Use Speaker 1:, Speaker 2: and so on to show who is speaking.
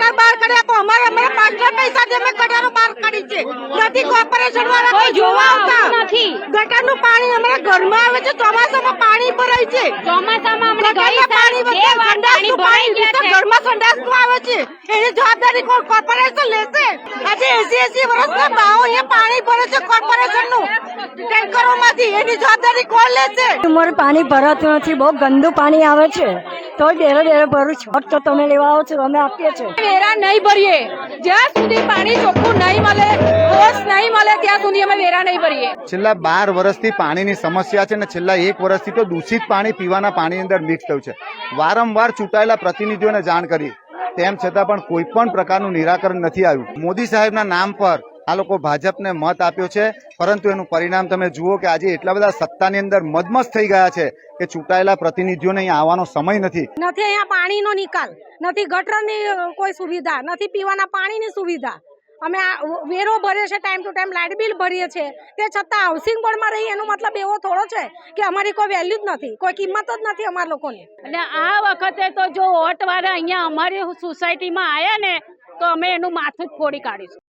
Speaker 1: ગટર બહાર કાઢ્યા તો અમારે પાછલા પૈસા જે અમે ગટરો બહાર કાઢી છે નથી કોર્પોરેશન વાળા કોઈ જોવા આવતા નથી। ગટરનું પાણી અમારા ઘરમાં આવે છે, ચોમાસામાં પાણી ભરાય છે,
Speaker 2: ચોમાસામાં અમને
Speaker 1: પાણી ઘરમાં સંડાસનું આવે છે, એની જવાબદારી કોર્પોરેશન લેશે। આજે 80 વર્ષના ભાવ અહીંયા પાણી ભરે છે કોર્પોરેશનનું ટેન્કરોમાંથી, એની જવાબદારી કોણ લેશે?
Speaker 3: અમારે પાણી ભરાતું નથી, બહુ ગંદુ પાણી આવે છે, તો ડેરે ભરું છું તો તમે લેવા આવો છો, અમે આપીએ છીએ।
Speaker 2: વેરા નહીં ભરીએ જ્યાં સુધી પાણી ચોખ્ખું નહીં મળે, હોશ નહીં મળે ત્યાં સુધી અમે વેરા નહીં ભરીએ।
Speaker 4: છેલ્લા 12 વર્ષથી પાણીની સમસ્યા છે ને છેલ્લા 1 વર્ષથી તો દૂષિત પાણી પીવાના પાણી અંદર મિક્સ થયું છે। વારંવાર ચૂંટાયેલા પ્રતિનિધિઓને જાણ કરી તેમ છતાં પણ કોઈ પણ પ્રકારનું નિરાકરણ નથી આવ્યું। મોદી સાહેબના નામ પર આ લોકો ભાજપને મત આપ્યો છે, પરંતુ એનું પરિણામ તમે જુઓ કે આજે એટલા બધા સત્તાની અંદર મદમસ્ત થઈ ગયા છે કે ચૂંટાયેલા પ્રતિનિધિઓને અહીંયા આવવાનો સમય નથી।
Speaker 1: અહીંયા પાણીનો નિકાલ નથી, ગટરની કોઈ સુવિધા નથી, પીવાના પાણીની સુવિધા। અમે વેરો ભરીએ છીએ, time to time light bill ભરીએ છીએ, તે છતાં હાઉસિંગ બોર્ડમાં રહી એનો મતલબ એવો થોડો છે કે અમારી કોઈ વેલ્યુ જ નથી, કોઈ કિંમત જ નથી અમારા લોકોની।
Speaker 2: એટલે આ વખતે તો જો વોટ વાળા અહીંયા અમારી સોસાયટીમાં આવ્યા ને તો અમે એનું માથું જ ફોડી કાઢીશું।